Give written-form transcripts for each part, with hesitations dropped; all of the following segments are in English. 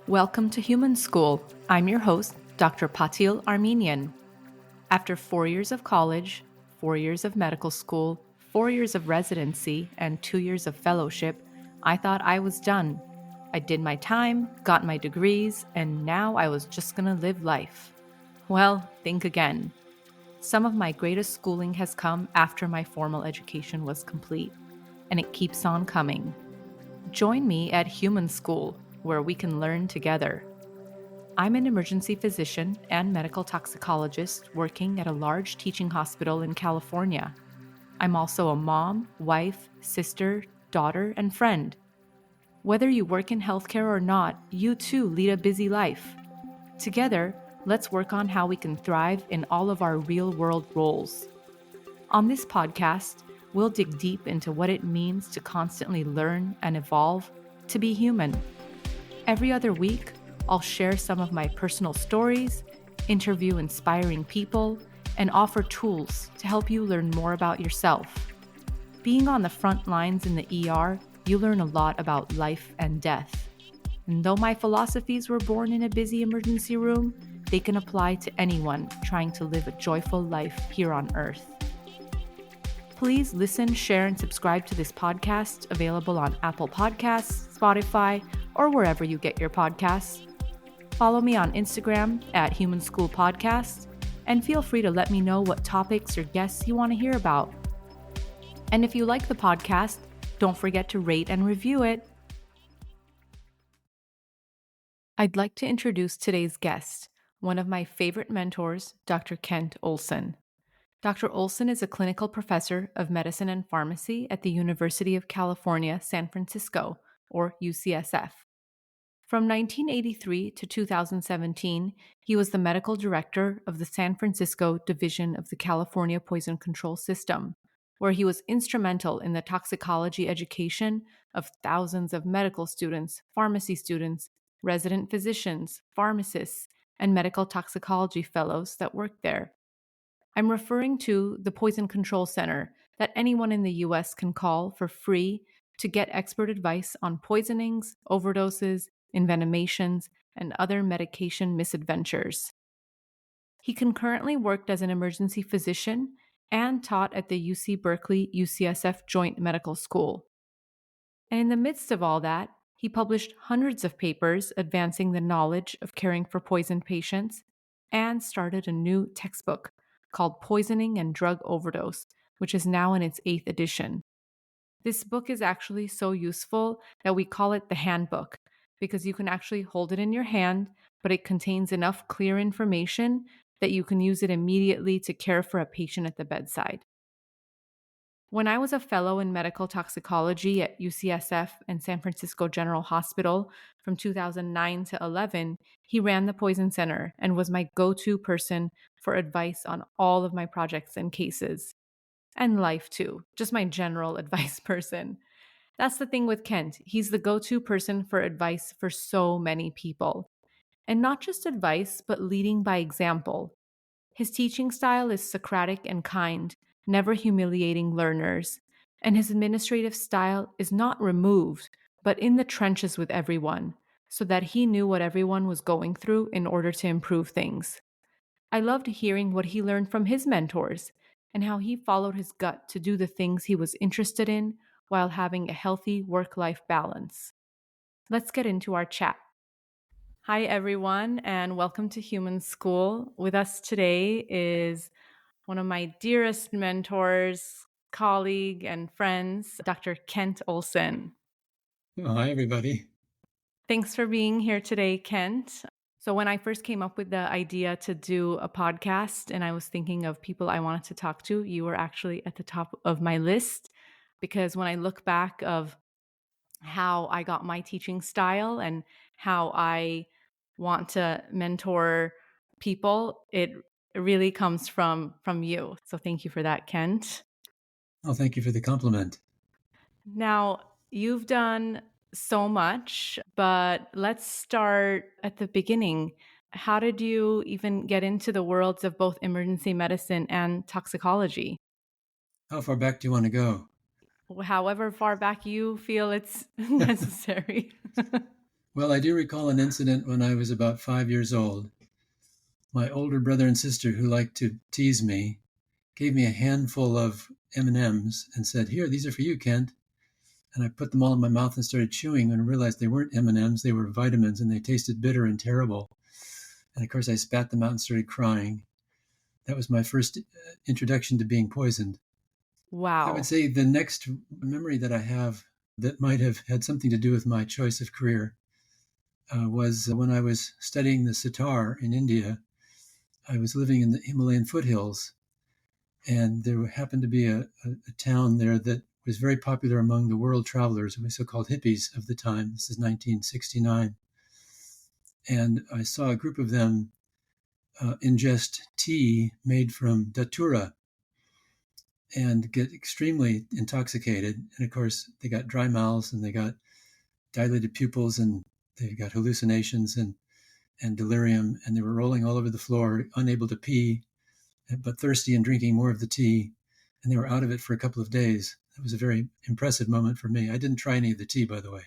Welcome to Human School. I'm your host, Dr. Patil Armenian. After 4 years of college, 4 years of medical school, 4 years of residency, and 2 years of fellowship, I thought I was done. I did my time, got my degrees, and now I was just gonna live life. Well, think again. Some of my greatest schooling has come after my formal education was complete, and it keeps on coming. Join me at Human School, where we can learn together. I'm an emergency physician and medical toxicologist working at a large teaching hospital in California. I'm also a mom, wife, sister, daughter, and friend. Whether you work in healthcare or not, you too lead a busy life. Together, let's work on how we can thrive in all of our real-world roles. On this podcast, we'll dig deep into what it means to constantly learn and evolve, to be human. Every other week, I'll share some of my personal stories, interview inspiring people, and offer tools to help you learn more about yourself. Being on the front lines in the ER, you learn a lot about life and death. And though my philosophies were born in a busy emergency room, they can apply to anyone trying to live a joyful life here on Earth. Please listen, share, and subscribe to this podcast, available on Apple Podcasts, Spotify, or wherever you get your podcasts. Follow me on Instagram at Human School Podcast, and feel free to let me know what topics or guests you want to hear about. And if you like the podcast, don't forget to rate and review it. I'd like to introduce today's guest, one of my favorite mentors, Dr. Kent Olson. Dr. Olson is a clinical professor of medicine and pharmacy at the University of California, San Francisco, or UCSF. From 1983 to 2017, he was the medical director of the San Francisco Division of the California Poison Control System, where he was instrumental in the toxicology education of thousands of medical students, pharmacy students, resident physicians, pharmacists, and medical toxicology fellows that worked there. I'm referring to the Poison Control Center that anyone in the U.S. can call for free to get expert advice on poisonings, overdoses, envenomations, and other medication misadventures. He concurrently worked as an emergency physician and taught at the UC Berkeley UCSF Joint Medical School. And in the midst of all that, he published hundreds of papers advancing the knowledge of caring for poisoned patients and started a new textbook called Poisoning and Drug Overdose, which is now in its 8th edition. This book is actually so useful that we call it the handbook, because you can actually hold it in your hand, but it contains enough clear information that you can use it immediately to care for a patient at the bedside. When I was a fellow in medical toxicology at UCSF and San Francisco General Hospital from 2009 to 11, he ran the Poison Center and was my go-to person for advice on all of my projects and cases. And life too, just my general advice person. That's the thing with Kent. He's the go-to person for advice for so many people. And not just advice, but leading by example. His teaching style is socratic and kind, never humiliating learners. And his administrative style is not removed, but in the trenches with everyone, so that he knew what everyone was going through in order to improve things. I loved hearing what he learned from his mentors and how he followed his gut to do the things he was interested in while having a healthy work-life balance. Let's get into our chat. Hi, everyone, and welcome to Human School. With us today is one of my dearest mentors, colleague, and friends, Dr. Kent Olson. Well, hi, everybody. Thanks for being here today, Kent. So when I first came up with the idea to do a podcast and I was thinking of people I wanted to talk to, you were actually at the top of my list, because when I look back of how I got my teaching style and how I want to mentor people, it really comes from you. So thank you for that, Kent. Oh, thank you for the compliment. Now, you've done so much, but let's start at the beginning. How did you even get into the worlds of both emergency medicine and toxicology? How far back do you want to go? However far back you feel it's necessary. Well, I do recall an incident when I was about 5 years old. My older brother and sister, who liked to tease me, gave me a handful of M&Ms and said, "Here, these are for you, Kent." And I put them all in my mouth and started chewing and realized they weren't M&Ms, they were vitamins, and they tasted bitter and terrible. And of course, I spat them out and started crying. That was my first introduction to being poisoned. I would Wow. say the next memory that I have that might have had something to do with my choice of career was when I was studying the sitar in India. I was living in the Himalayan foothills, and there happened to be a town there that was very popular among the world travelers, the so-called hippies of the time. This is 1969. And I saw a group of them ingest tea made from datura and get extremely intoxicated. And of course, they got dry mouths and they got dilated pupils and they got hallucinations and delirium. And they were rolling all over the floor, unable to pee, but thirsty and drinking more of the tea. And they were out of it for a couple of days. It was a very impressive moment for me. I didn't try any of the tea, by the way.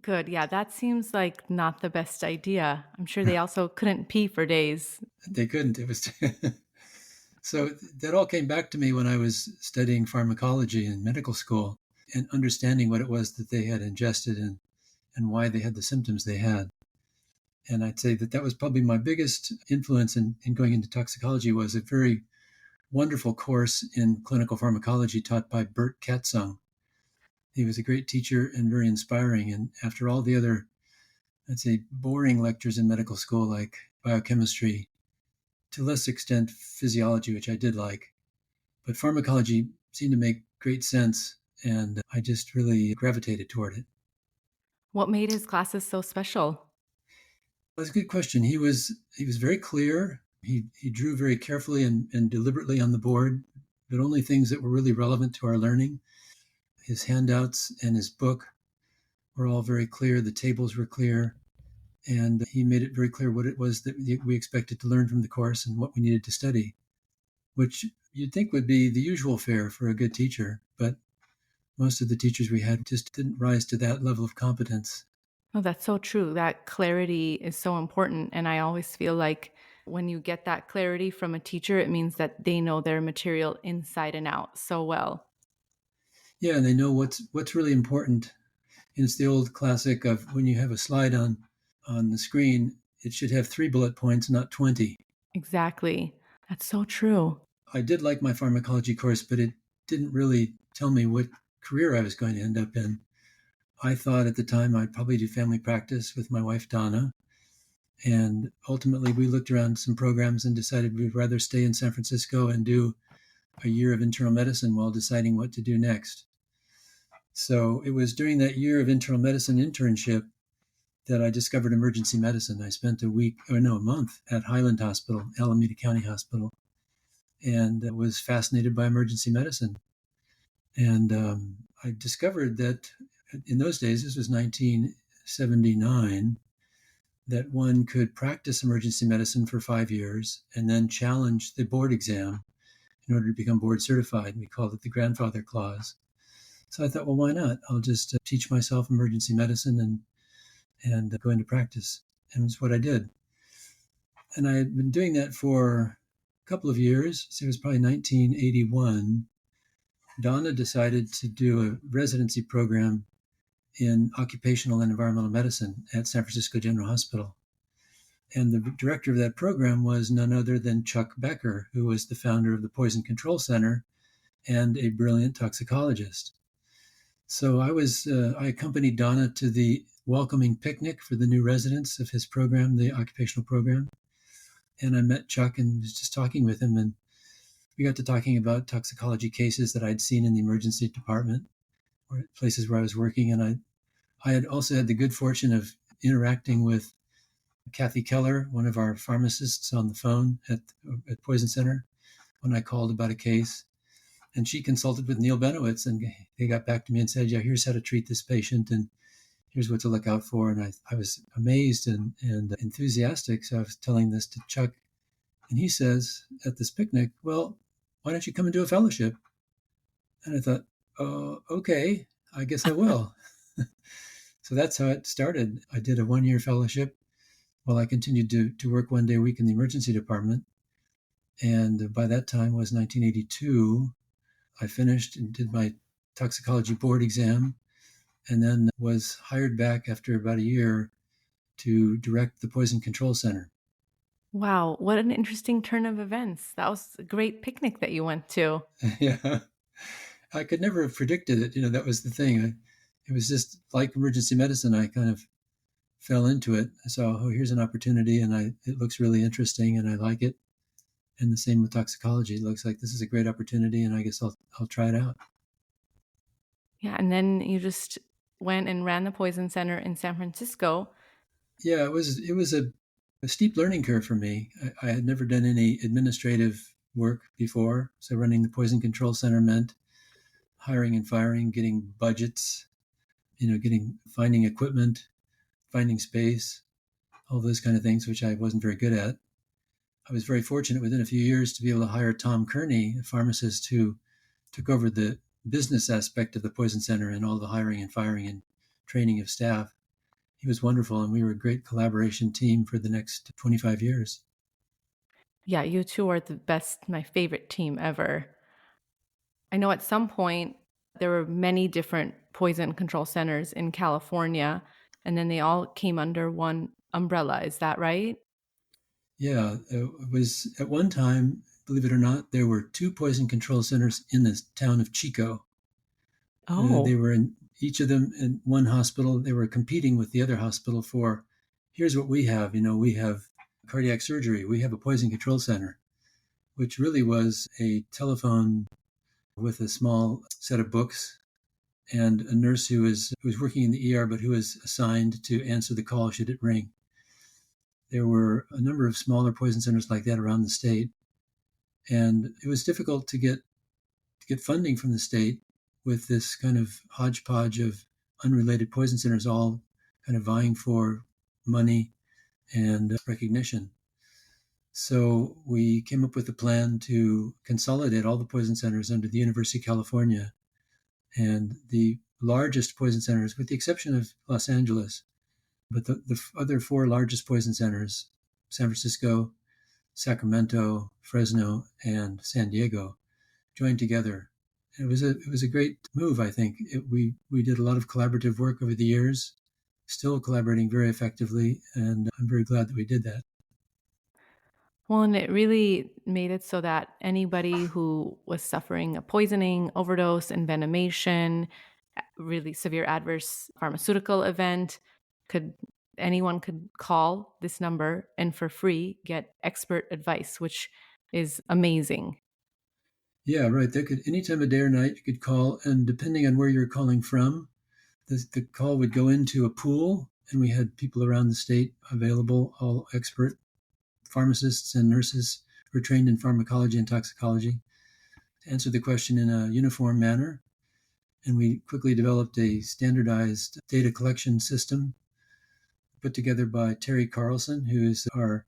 Good. Yeah, that seems like not the best idea. I'm sure they also couldn't pee for days. They couldn't. It was so that all came back to me when I was studying pharmacology in medical school and understanding what it was that they had ingested and why they had the symptoms they had. And I'd say that that was probably my biggest influence in going into toxicology was a very wonderful course in clinical pharmacology taught by Bert Katzung. He was a great teacher and very inspiring. And after all the other, I'd say, boring lectures in medical school, like biochemistry, to less extent physiology, which I did like, but pharmacology seemed to make great sense. And I just really gravitated toward it. What made his classes so special? That's a good question. He was very clear. He drew very carefully and deliberately on the board, but only things that were really relevant to our learning. His handouts and his book were all very clear. The tables were clear. And he made it very clear what it was that we expected to learn from the course and what we needed to study, which you'd think would be the usual fare for a good teacher. But most of the teachers we had just didn't rise to that level of competence. Oh, that's so true. That clarity is so important. And I always feel like when you get that clarity from a teacher, it means that they know their material inside and out so well. Yeah, and they know what's really important. And it's the old classic of when you have a slide on the screen, it should have 3 bullet points, not 20. Exactly. That's so true. I did like my pharmacology course, but it didn't really tell me what career I was going to end up in. I thought at the time I'd probably do family practice with my wife, Donna. And ultimately, we looked around some programs and decided we'd rather stay in San Francisco and do a year of internal medicine while deciding what to do next. So it was during that year of internal medicine internship that I discovered emergency medicine. I spent a month at Highland Hospital, Alameda County Hospital, and was fascinated by emergency medicine. And I discovered that in those days, this was 1979, that one could practice emergency medicine for 5 years and then challenge the board exam in order to become board certified. We called it the grandfather clause. So I thought, well, why not? I'll just teach myself emergency medicine and go into practice. And it's what I did. And I had been doing that for a couple of years. So it was probably 1981. Donna decided to do a residency program in occupational and environmental medicine at San Francisco General Hospital. And the director of that program was none other than Chuck Becker, who was the founder of the Poison Control Center and a brilliant toxicologist. So I accompanied Donna to the welcoming picnic for the new residents of his program, the occupational program. And I met Chuck and was just talking with him. And we got to talking about toxicology cases that I'd seen in the emergency department or places where I was working. And I had also had the good fortune of interacting with Kathy Keller, one of our pharmacists, on the phone at Poison Center when I called about a case. And she consulted with Neil Benowitz, and they got back to me and said, yeah, here's how to treat this patient, and here's what to look out for. And I was amazed and enthusiastic. So I was telling this to Chuck, and he says at this picnic, well, why don't you come and do a fellowship? And I thought, oh, okay, I guess I will. So that's how it started. I did a 1-year fellowship while I continued to work 1 day a week in the emergency department. And by that time was 1982. I finished and did my toxicology board exam, and then was hired back after about a year to direct the Poison Control Center. Wow, what an interesting turn of events. That was a great picnic that you went to. Yeah, I could never have predicted it. That was the thing. It was just like emergency medicine. I kind of fell into it. I saw, oh, here's an opportunity, and it looks really interesting, and I like it. And the same with toxicology. It looks like this is a great opportunity, and I guess I'll try it out. Yeah, and then you just went and ran the Poison Center in San Francisco. Yeah, it was a steep learning curve for me. I had never done any administrative work before, so running the Poison Control Center meant hiring and firing, getting budgets, finding equipment, finding space, all those kind of things, which I wasn't very good at. I was very fortunate within a few years to be able to hire Tom Kearney, a pharmacist who took over the business aspect of the Poison Center and all the hiring and firing and training of staff. He was wonderful, and we were a great collaboration team for the next 25 years. Yeah, you two are the best, my favorite team ever. I know at some point there were many different poison control centers in California, and then they all came under one umbrella. Is that right? Yeah, it was at one time, believe it or not, there were 2 poison control centers in the town of Chico. They Oh, were in each of them in one hospital. They were competing with the other hospital for, here's what we have. We have cardiac surgery. We have a poison control center, which really was a telephone with a small set of books and a nurse who was working in the ER, but who was assigned to answer the call should it ring. There were a number of smaller poison centers like that around the state, and it was difficult to get funding from the state with this kind of hodgepodge of unrelated poison centers all kind of vying for money and recognition. So we came up with a plan to consolidate all the poison centers under the University of California. And the largest poison centers, with the exception of Los Angeles, but the other 4 largest poison centers, San Francisco, Sacramento, Fresno, and San Diego, joined together. It was a great move, I think. We did a lot of collaborative work over the years, still collaborating very effectively, and I'm very glad that we did that. well, and it really made it so that anybody who was suffering a poisoning, overdose, envenomation, really severe adverse pharmaceutical event, could anyone could call this number and for free get expert advice, which is amazing. Yeah, right. They could any time of day or night you could call, and depending on where you're calling from, the call would go into a pool, and we had people around the state available, all expert pharmacists and nurses who are trained in pharmacology and toxicology, to answer the question in a uniform manner. And we quickly developed a standardized data collection system put together by Terry Carlson, who is our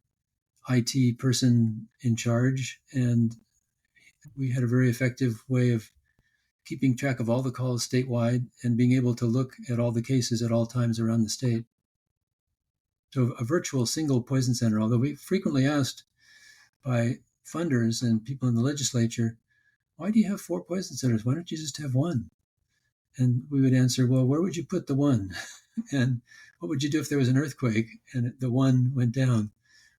IT person in charge. And we had a very effective way of keeping track of all the calls statewide and being able to look at all the cases at all times around the state. So a virtual single poison center, although we frequently asked by funders and people in the legislature, why do you have 4 poison centers? Why don't you just have one? And we would answer, well, where would you put the one? And what would you do if there was an earthquake and the one went down?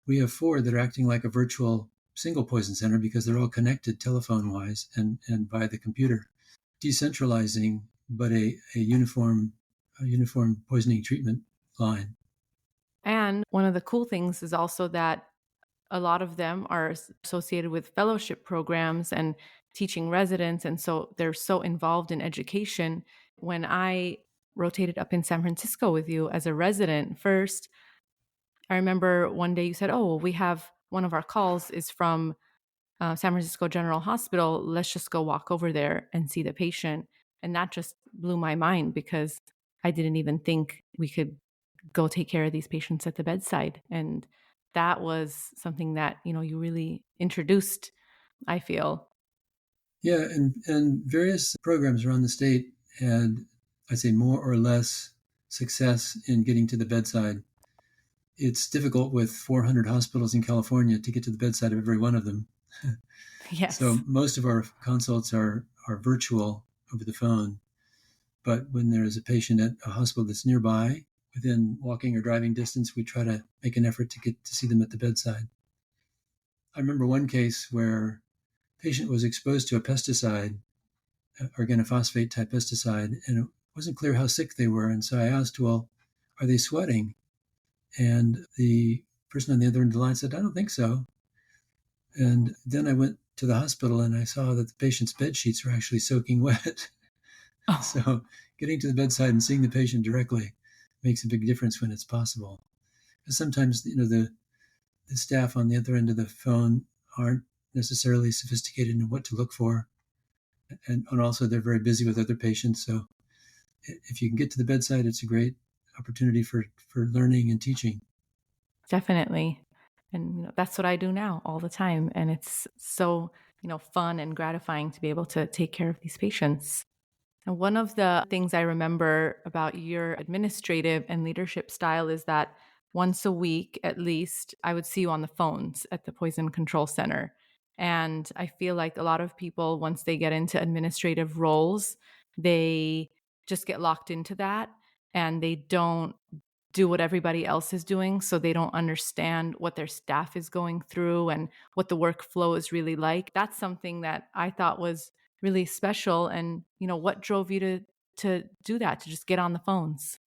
We have 4 that are acting like a virtual single poison center because they're all connected telephone wise and by the computer, decentralizing, but a uniform poisoning treatment line. And one of the cool things is also that a lot of them are associated with fellowship programs and teaching residents. And so they're so involved in education. When I rotated up in San Francisco with you as a resident first, I remember one day you said, oh, well, we have one of our calls is from San Francisco General Hospital. Let's just go walk over there and see the patient. And that just blew my mind because I didn't even think we could go take care of these patients at the bedside. And that was something that, you really introduced, I feel. Yeah, and various programs around the state had, I'd say, more or less success in getting to the bedside. It's difficult with 400 hospitals in California to get to the bedside of every one of them. So Yes. most of our consults are virtual over the phone. But when there is a patient at a hospital that's nearby, within walking or driving distance, we try to make an effort to get to see them at the bedside. I remember one case where a patient was exposed to a pesticide, organophosphate type pesticide, and it wasn't clear how sick they were. And so I asked, well, are they sweating? And the person on the other end of the line said, I don't think so. And then I went to the hospital and I saw that the patient's bed sheets were actually soaking wet. Oh, So getting to the bedside and seeing the patient directly makes a big difference when it's possible. Because sometimes, the staff on the other end of the phone aren't necessarily sophisticated in what to look for. And also they're very busy with other patients. So if you can get to the bedside, it's a great opportunity for learning and teaching. definitely. And that's what I do now all the time. And it's so, fun and gratifying to be able to take care of these patients. And one of the things I remember about your administrative and leadership style is that once a week, at least, I would see you on the phones at the Poison Control Center. And I feel like a lot of people, once they get into administrative roles, they just get locked into that and they don't do what everybody else is doing. So they don't understand what their staff is going through and what the workflow is really like. That's something that I thought was really special. And, what drove you to do that, to just get on the phones?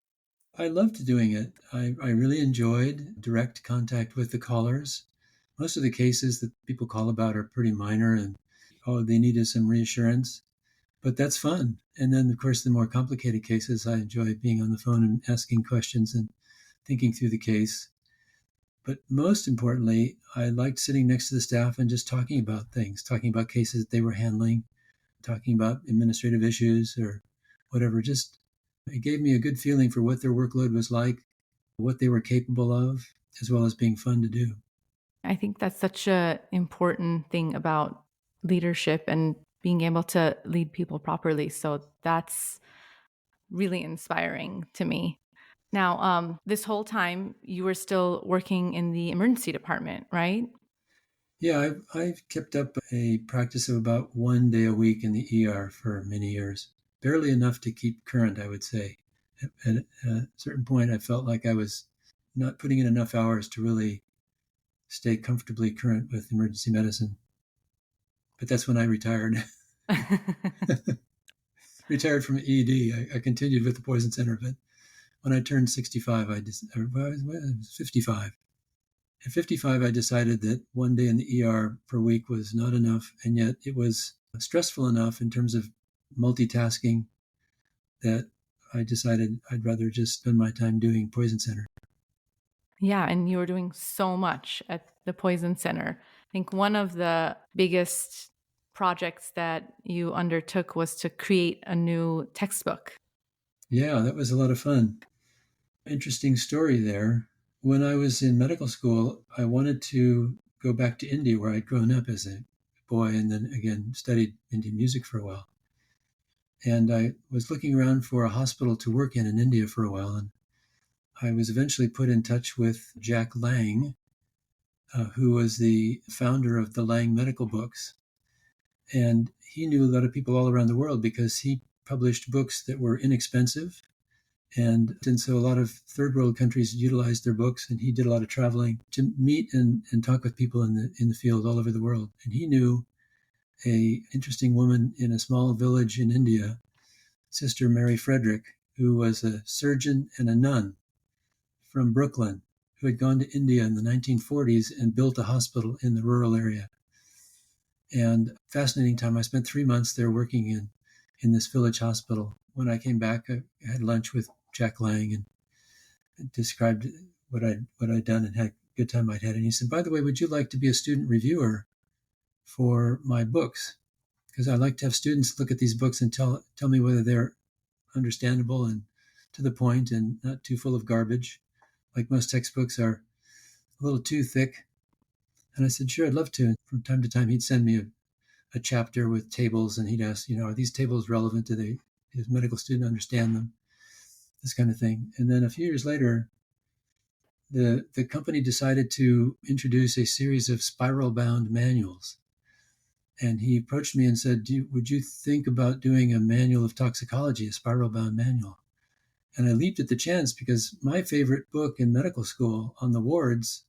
I loved doing it. I really enjoyed direct contact with the callers. Most of the cases that people call about are pretty minor and, oh, they needed some reassurance. But that's fun. And then, of course, the more complicated cases, I enjoy being on the phone and asking questions and thinking through the case. But most importantly, I liked sitting next to the staff and just talking about things, talking about cases that they were handling, talking about administrative issues or whatever. Just it gave me a good feeling for what their workload was like, what they were capable of, as well as being fun to do. I think that's such a important thing about leadership and being able to lead people properly. So that's really inspiring to me. Now, this whole time you were still working in the emergency department, right? Yeah, I've kept up a practice of about 1 day a week in the ER for many years. Barely enough to keep current, I would say. At a certain point, I felt like I was not putting in enough hours to really stay comfortably current with emergency medicine. But that's when I retired. Retired from ED. I continued with the Poison Center, but when I turned 65, I was 55. At 55, I decided that 1 day in the ER per week was not enough, and yet it was stressful enough in terms of multitasking that I decided I'd rather just spend my time doing Poison Center. Yeah, and you were doing so much at the Poison Center. I think one of the biggest projects that you undertook was to create a new textbook. Yeah, that was a lot of fun. Interesting story there. When I was in medical school, I wanted to go back to India where I'd grown up as a boy and then again studied Indian music for a while. And I was looking around for a hospital to work in India for a while. And I was eventually put in touch with Jack Lang, who was the founder of the Lang Medical Books. And he knew a lot of people all around the world because he published books that were inexpensive. And so a lot of third world countries utilized their books, and he did a lot of traveling to meet and talk with people in the field all over the world. And he knew a interesting woman in a small village in India, Sister Mary Frederick, who was a surgeon and a nun from Brooklyn, who had gone to India in the 1940s and built a hospital in the rural area. And fascinating time. I spent 3 months there working in this village hospital. When I came back, I had lunch with Jack Lang and described what I'd done and had a good time I'd had. And he said, by the way, would you like to be a student reviewer for my books? Because I like to have students look at these books and tell me whether they're understandable and to the point and not too full of garbage, like most textbooks are a little too thick. And I said, sure, I'd love to. And from time to time, he'd send me a chapter with tables, and he'd ask, are these tables relevant? Do his medical student understand them? this kind of thing. And then a few years later, the company decided to introduce a series of spiral bound manuals. And he approached me and said, would you think about doing a manual of toxicology, a spiral bound manual? And I leaped at the chance because my favorite book in medical school on the wards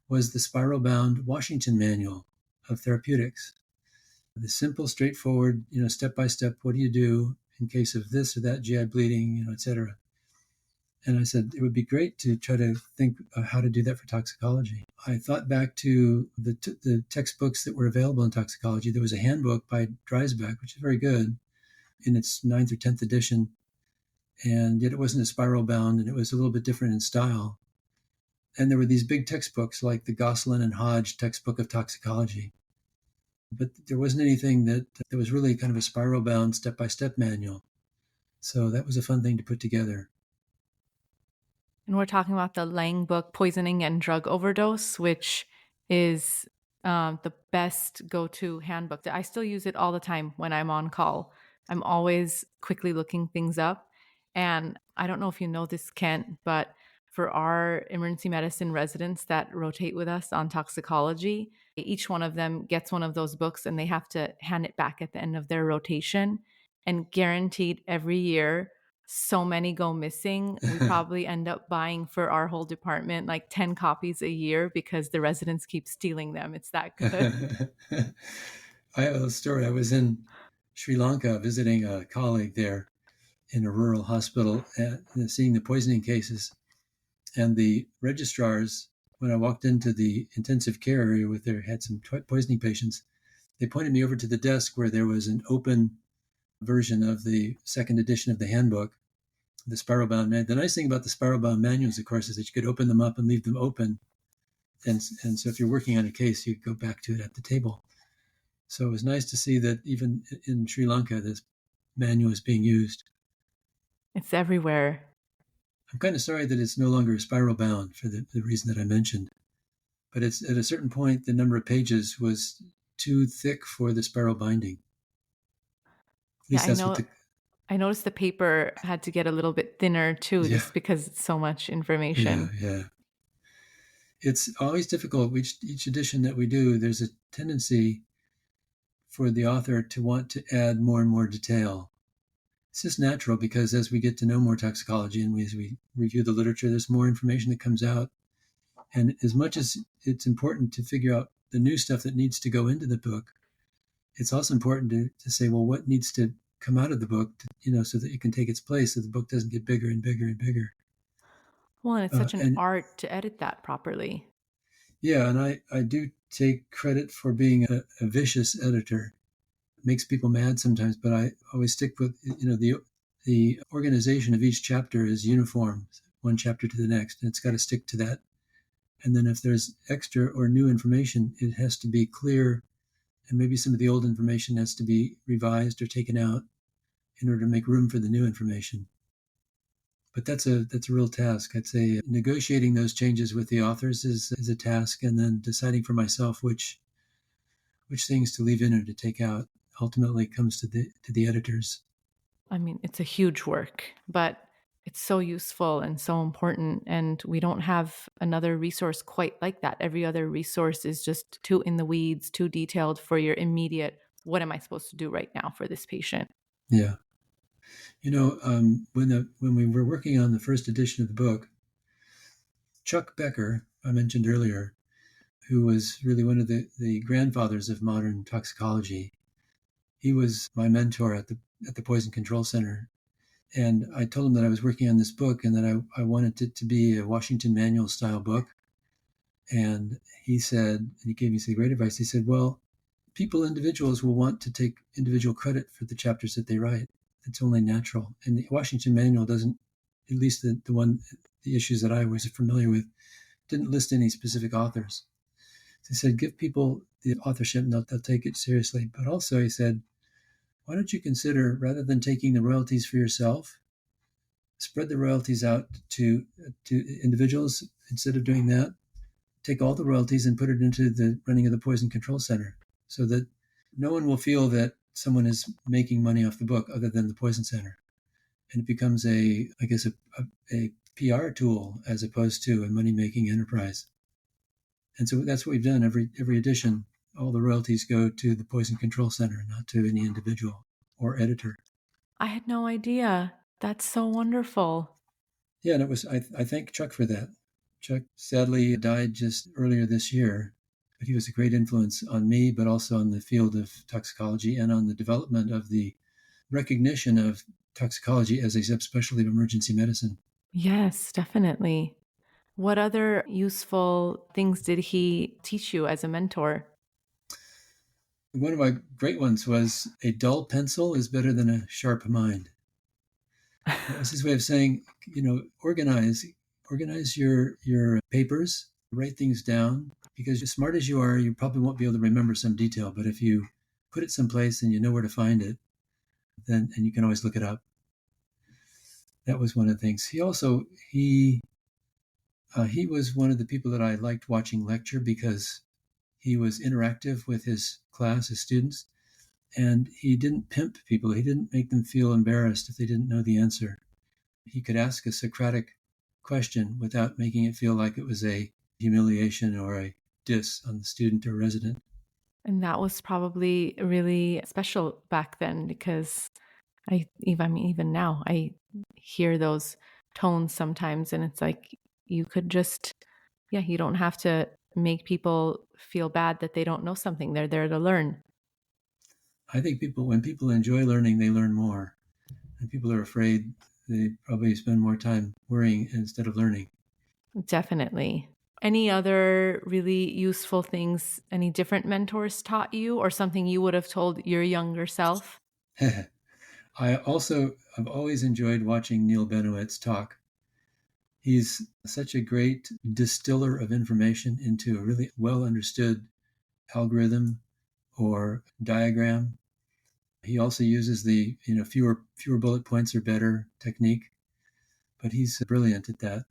was the spiral bound Washington Manual of Therapeutics. The simple, straightforward, step by step, what do you do in case of this or that GI bleeding, et cetera. And I said, it would be great to try to think how to do that for toxicology. I thought back to the textbooks that were available in toxicology. There was a handbook by Dreisbach, which is very good, in its 9th or 10th edition. And yet it wasn't a spiral bound, and it was a little bit different in style. And there were these big textbooks like the Gosselin and Hodge textbook of toxicology. But there wasn't anything that was really kind of a spiral bound step-by-step manual. So that was a fun thing to put together. And we're talking about the Lang book, Poisoning and Drug Overdose, which is the best go-to handbook. I still use it all the time when I'm on call. I'm always quickly looking things up. And I don't know if you know this, Kent, but for our emergency medicine residents that rotate with us on toxicology, each one of them gets one of those books and they have to hand it back at the end of their rotation. And guaranteed every year, so many go missing. We probably end up buying for our whole department like 10 copies a year because the residents keep stealing them. It's that good. I have a story. I was in Sri Lanka visiting a colleague there in a rural hospital, seeing the poisoning cases. And the registrars, when I walked into the intensive care area with had some poisoning patients, they pointed me over to the desk where there was an open version of the 2nd edition of the handbook, the spiral bound manual. The nice thing about the spiral bound manuals, of course, is that you could open them up and leave them open. And so if you're working on a case, you go back to it at the table. So it was nice to see that even in Sri Lanka, this manual is being used. It's everywhere. I'm kind of sorry that it's no longer spiral bound for the reason that I mentioned. But it's at a certain point, the number of pages was too thick for the spiral binding. At least that's what I noticed the paper had to get a little bit thinner too, just because it's so much information. Yeah. It's always difficult. Each edition that we do, there's a tendency for the author to want to add more and more detail. It's just natural because as we get to know more toxicology and as we review the literature, there's more information that comes out. And as much as it's important to figure out the new stuff that needs to go into the book, it's also important to say, well, what needs to come out of the book, so that it can take its place, so the book doesn't get bigger and bigger and bigger. Well, and it's such an art to edit that properly. Yeah, and I do take credit for being a vicious editor. It makes people mad sometimes, but I always stick with, the organization of each chapter is uniform, one chapter to the next, and it's got to stick to that. And then if there's extra or new information, it has to be clear, and maybe some of the old information has to be revised or taken out in order to make room for the new information. But that's a real task. I'd say negotiating those changes with the authors is a task, and then deciding for myself which things to leave in or to take out ultimately comes to the editors. I mean, it's a huge work, but it's so useful and so important, and we don't have another resource quite like that. Every other resource is just too in the weeds, too detailed for your immediate, what am I supposed to do right now for this patient? Yeah. When we were working on the first edition of the book, Chuck Becker, I mentioned earlier, who was really one of the grandfathers of modern toxicology, he was my mentor at the Poison Control Center. And I told him that I was working on this book and that I wanted it to be a Washington Manual style book. And he said, and he gave me some great advice. He said, well, individuals will want to take individual credit for the chapters that they write. It's only natural. And the Washington Manual doesn't, at least the issues that I was familiar with, didn't list any specific authors. So he said, give people the authorship and they'll take it seriously. But also he said, why don't you consider, rather than taking the royalties for yourself, spread the royalties out to individuals. Instead of doing that, take all the royalties and put it into the running of the Poison Control Center, so that no one will feel that someone is making money off the book other than the Poison Center. and it becomes a PR tool as opposed to a money-making enterprise. And so that's what we've done. Every edition, all the royalties go to the Poison Control Center, not to any individual or editor. I had no idea. That's so wonderful. Yeah, and it was. I thank Chuck for that. Chuck sadly died just earlier this year, but he was a great influence on me, but also on the field of toxicology and on the development of the recognition of toxicology as a subspecialty of emergency medicine. Yes, definitely. What other useful things did he teach you as a mentor? One of my great ones was a dull pencil is better than a sharp mind. That was his way of saying, organize your papers, write things down, because as smart as you are, you probably won't be able to remember some detail. But if you put it someplace and you know where to find it, then and you can always look it up. That was one of the things. He was one of the people that I liked watching lecture because he was interactive with his class, his students, and he didn't pimp people. He didn't make them feel embarrassed if they didn't know the answer. He could ask a Socratic question without making it feel like it was a humiliation or a diss on the student or resident. And that was probably really special back then because even now, I hear those tones sometimes, and it's like you could just, yeah, you don't have to make people feel bad that they don't know something. They're there to learn. I think when people enjoy learning, they learn more. And people are afraid, they probably spend more time worrying instead of learning. Definitely. Any other really useful things any different mentors taught you, or something you would have told your younger self? I've always enjoyed watching Neil Benowitz talk. He's such a great distiller of information into a really well understood algorithm or diagram. He also uses the fewer bullet points are better technique, but he's brilliant at that.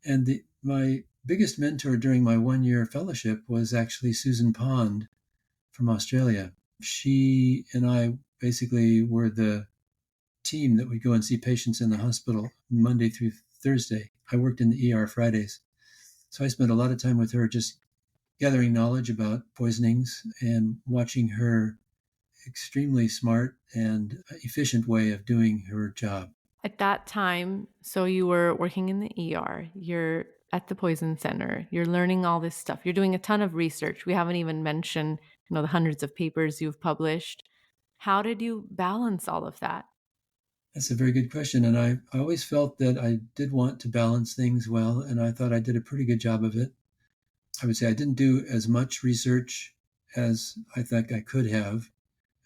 And my biggest mentor during my 1 year fellowship was actually Susan Pond from Australia. She and I basically were the team that would go and see patients in the hospital Monday through Thursday. I worked in the ER Fridays. So I spent a lot of time with her just gathering knowledge about poisonings and watching her extremely smart and efficient way of doing her job. At that time, so you were working in the ER, you're at the poison center, you're learning all this stuff, you're doing a ton of research. We haven't even mentioned, the hundreds of papers you've published. How did you balance all of that? That's a very good question. And I always felt that I did want to balance things well, and I thought I did a pretty good job of it. I would say I didn't do as much research as I think I could have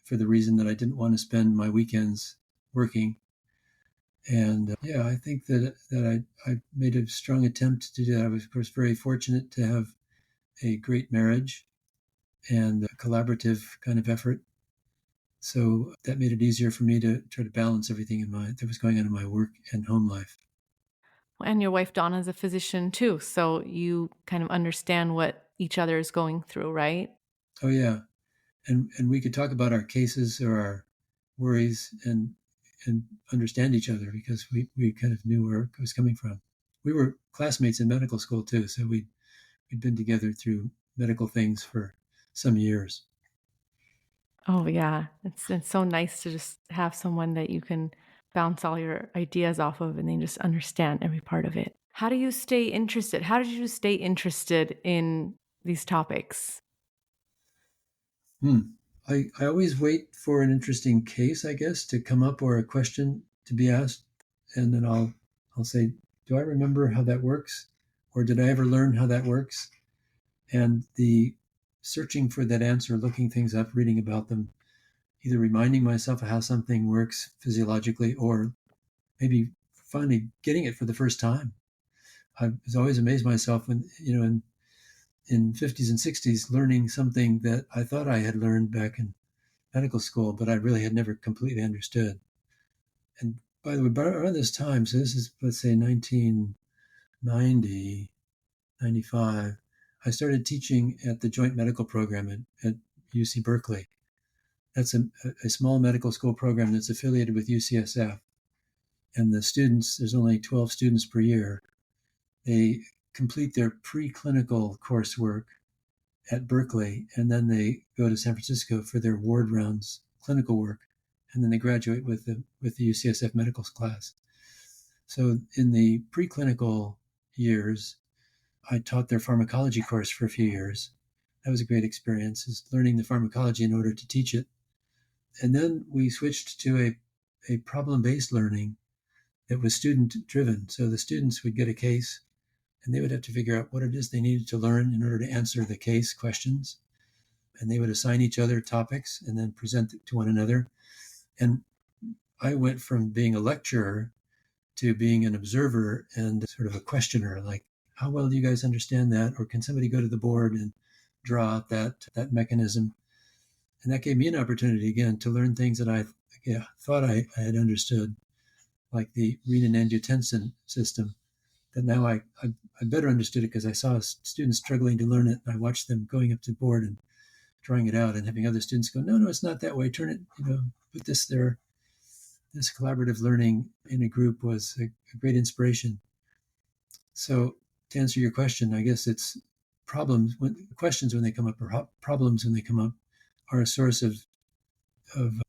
for the reason that I didn't want to spend my weekends working. And I think that I made a strong attempt to do that. I was, of course, very fortunate to have a great marriage and a collaborative kind of effort. So that made it easier for me to try to balance everything that was going on in my work and home life. And your wife Donna is a physician too, so you kind of understand what each other is going through, right? Oh yeah, and we could talk about our cases or our worries and understand each other because we kind of knew where it was coming from. We were classmates in medical school too, so we'd been together through medical things for some years. Oh yeah, it's so nice to just have someone that you can bounce all your ideas off of, and they just understand every part of it. How do you stay interested? How did you stay interested in these topics? Hmm. I always wait for an interesting case, I guess, to come up or a question to be asked, and then I'll say, "Do I remember how that works, or did I ever learn how that works?" And the searching for that answer, looking things up, reading about them, either reminding myself of how something works physiologically, or maybe finally getting it for the first time. I was always amazed myself when in 50s and 60s learning something that I thought I had learned back in medical school, but I really had never completely understood. And by the way, around this time, so this is, let's say, 1990, 95, I started teaching at the joint medical program at UC Berkeley. That's a small medical school program that's affiliated with UCSF. And the students, there's only 12 students per year. They complete their preclinical coursework at Berkeley, and then they go to San Francisco for their ward rounds clinical work, and then they graduate with the UCSF medical class. So in the preclinical years, I taught their pharmacology course for a few years. That was a great experience, is learning the pharmacology in order to teach it. And then we switched to a problem-based learning that was student-driven. So the students would get a case, and they would have to figure out what it is they needed to learn in order to answer the case questions. And they would assign each other topics and then present it to one another. And I went from being a lecturer to being an observer and sort of a questioner, like, how well do you guys understand that? Or can somebody go to the board and draw out that mechanism? And that gave me an opportunity again to learn things that I thought I had understood, like the renin-angiotensin system, that now I better understood it because I saw students struggling to learn it. And I watched them going up to the board and drawing it out and having other students go, no, it's not that way. Turn it, put this there. This collaborative learning in a group was a great inspiration. So to answer your question, I guess it's questions when they come up, or problems when they come up, are a source of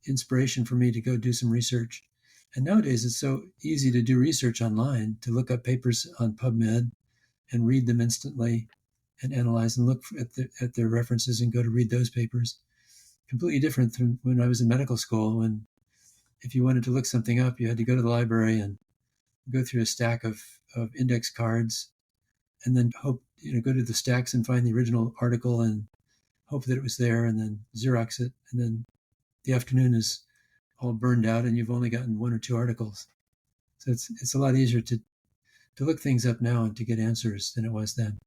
inspiration for me to go do some research. And nowadays it's so easy to do research online, to look up papers on PubMed and read them instantly and analyze and look at their references and go to read those papers. Completely different from when I was in medical school, when if you wanted to look something up, you had to go to the library and go through a stack of index cards and then go to the stacks and find the original article and hope that it was there, and then Xerox it. And then the afternoon is all burned out and you've only gotten one or two articles. So it's a lot easier to look things up now and to get answers than it was then.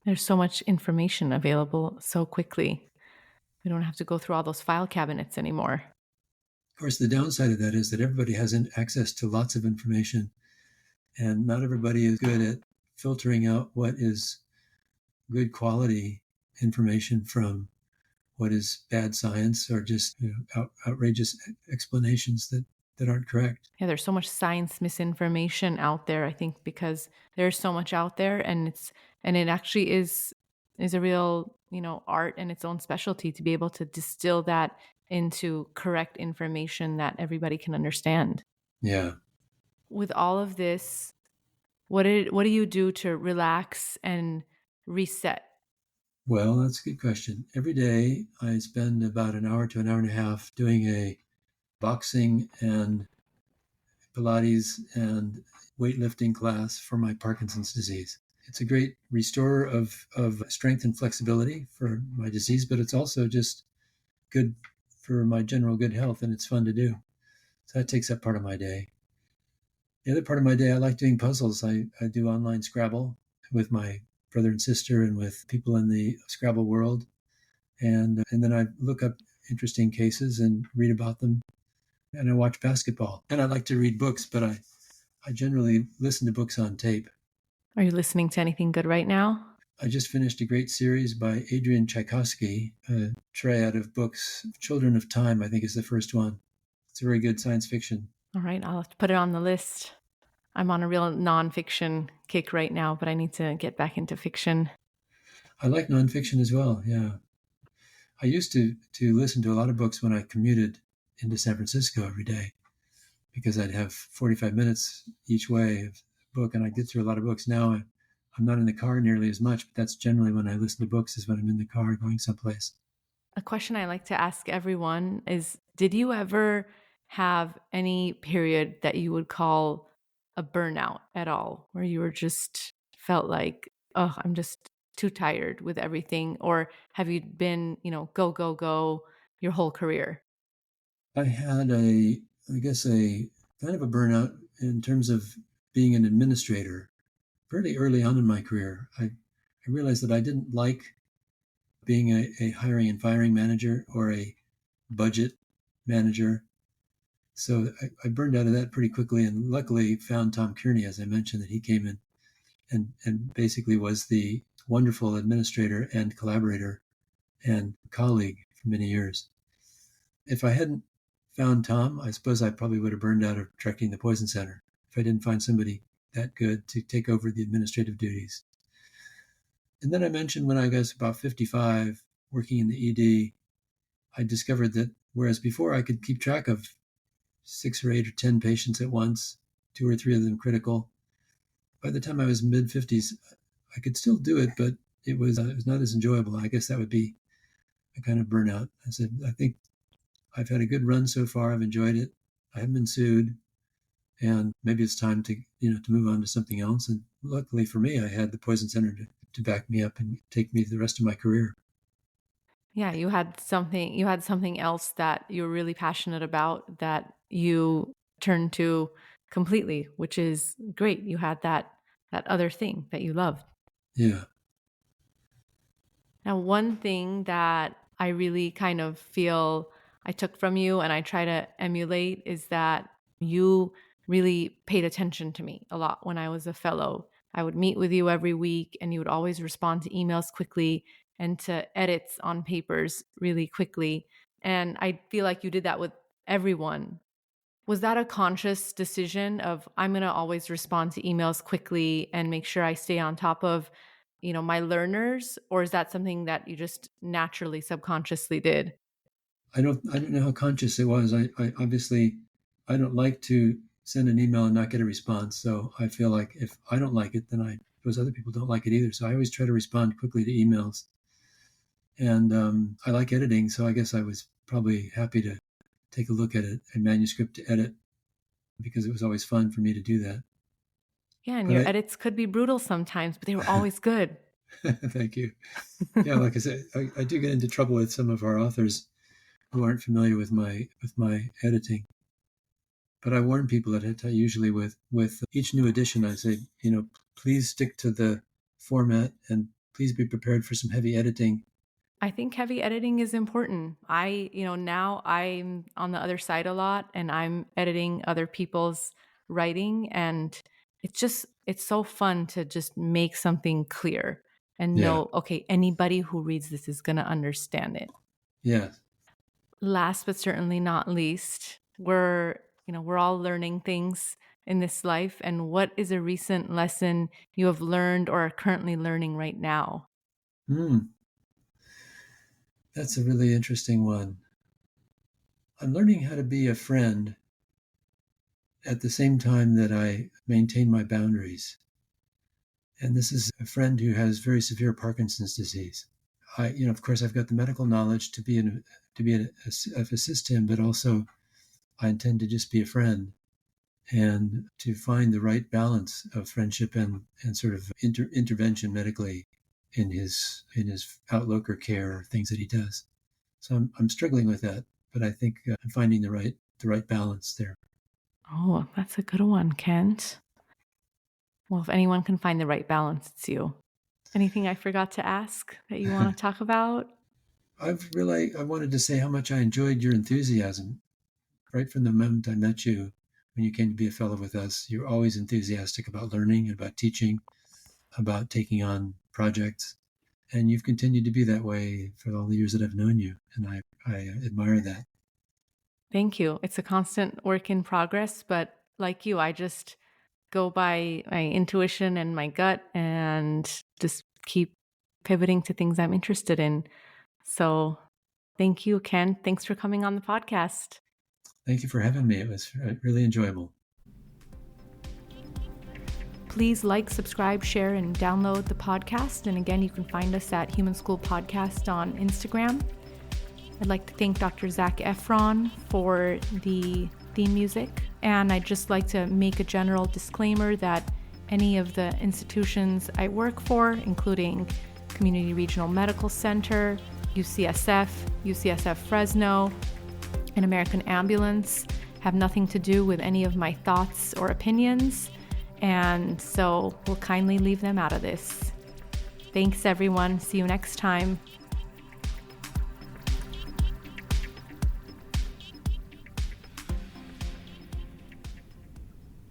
There's so much information available so quickly. We don't have to go through all those file cabinets anymore. Of course, the downside of that is that everybody has access to lots of information, and not everybody is good at filtering out what is good quality information from what is bad science or just outrageous explanations that aren't correct. Yeah, there's so much science misinformation out there, I think, because there's so much out there, and it actually is a real, art and its own specialty to be able to distill that into correct information that everybody can understand. Yeah. With all of this, what do you do to relax and reset? Well, that's a good question. Every day I spend about an hour to an hour and a half doing a boxing and Pilates and weightlifting class for my Parkinson's disease. It's a great restorer of strength and flexibility for my disease, but it's also just good for my general good health, and it's fun to do. So that takes up part of my day. The other part of my day, I like doing puzzles. I do online Scrabble with my brother and sister and with people in the Scrabble world. And then I look up interesting cases and read about them. And I watch basketball. And I like to read books, but I generally listen to books on tape. Are you listening to anything good right now? I just finished a great series by Adrian Tchaikovsky, a triad of books. Children of Time, I think, is the first one. It's a very good science fiction. All right, I'll have to put it on the list. I'm on a real nonfiction kick right now, but I need to get back into fiction. I like nonfiction as well, yeah. I used to listen to a lot of books when I commuted into San Francisco every day, because I'd have 45 minutes each way of a book, and I'd get through a lot of books. Now I'm not in the car nearly as much, but that's generally when I listen to books, is when I'm in the car going someplace. A question I like to ask everyone is, did you ever have any period that you would call a burnout at all, where you were just felt like, oh, I'm just too tired with everything? Or have you been, go, go, go your whole career? I had a kind of a burnout in terms of being an administrator fairly early on in my career. I realized that I didn't like being a hiring and firing manager or a budget manager. So I burned out of that pretty quickly, and luckily found Tom Kearney, as I mentioned, that he came in and basically was the wonderful administrator and collaborator and colleague for many years. If I hadn't found Tom, I suppose I probably would have burned out of directing the Poison Center if I didn't find somebody that good to take over the administrative duties. And then I mentioned when I was about 55, working in the ED, I discovered that whereas before I could keep track of 6 or 8 or 10 patients at once, 2 or 3 of them critical, by the time I was mid-50s, I could still do it, but it was not as enjoyable. I guess that would be a kind of burnout. I said, I think I've had a good run so far. I've enjoyed it. I haven't been sued, and maybe it's time to move on to something else. And luckily for me, I had the Poison Center to back me up and take me the rest of my career. Yeah, you had something else that you were really passionate about that you turned to completely, which is great. You had that other thing that you loved. Yeah. Now, one thing that I really kind of feel I took from you and I try to emulate is that you really paid attention to me a lot when I was a fellow. I would meet with you every week and you would always respond to emails quickly and to edits on papers really quickly. And I feel like you did that with everyone. Was that a conscious decision of I'm going to always respond to emails quickly and make sure I stay on top of, my learners, or is that something that you just naturally subconsciously did? I don't know how conscious it was. I obviously I don't like to send an email and not get a response. So I feel like if I don't like it, then I suppose other people don't like it either. So I always try to respond quickly to emails. And I like editing, so I guess I was probably happy to take a look at a manuscript to edit because it was always fun for me to do that. Yeah, and But your edits could be brutal sometimes, but they were always good. Thank you. Yeah, like I said, I do get into trouble with some of our authors who aren't familiar with my editing. But I warn people that usually with each new edition, I say, please stick to the format and please be prepared for some heavy editing. I think heavy editing is important. Now I'm on the other side a lot and I'm editing other people's writing, and it's so fun to just make something clear and Yeah. know, okay, anybody who reads this is going to understand it. Yeah. Last but certainly not least, we're all learning things in this life, and what is a recent lesson you have learned or are currently learning right now? That's a really interesting one. I'm learning how to be a friend at the same time that I maintain my boundaries. And this is a friend who has very severe Parkinson's disease. Of course, I've got the medical knowledge to assist him, but also I intend to just be a friend and to find the right balance of friendship and sort of intervention medically in his outlook or care or things that he does. So I'm struggling with that, but I think I'm finding the right balance there. Oh, that's a good one, Kent. Well, if anyone can find the right balance, it's you. Anything I forgot to ask that you want to talk about? I wanted to say how much I enjoyed your enthusiasm right from the moment I met you. When you came to be a fellow with us, you're always enthusiastic about learning, about teaching, about taking on projects. And you've continued to be that way for all the years that I've known you. And I admire that. Thank you. It's a constant work in progress, but like you, I just go by my intuition and my gut and just keep pivoting to things I'm interested in. So thank you, Ken. Thanks for coming on the podcast. Thank you for having me. It was really enjoyable. Please like, subscribe, share, and download the podcast. And again, you can find us at Human School Podcast on Instagram. I'd like to thank Dr. Zac Efron for the theme music. And I'd just like to make a general disclaimer that any of the institutions I work for, including Community Regional Medical Center, UCSF, UCSF Fresno, and American Ambulance, have nothing to do with any of my thoughts or opinions. And so we'll kindly leave them out of this. Thanks, everyone. See you next time.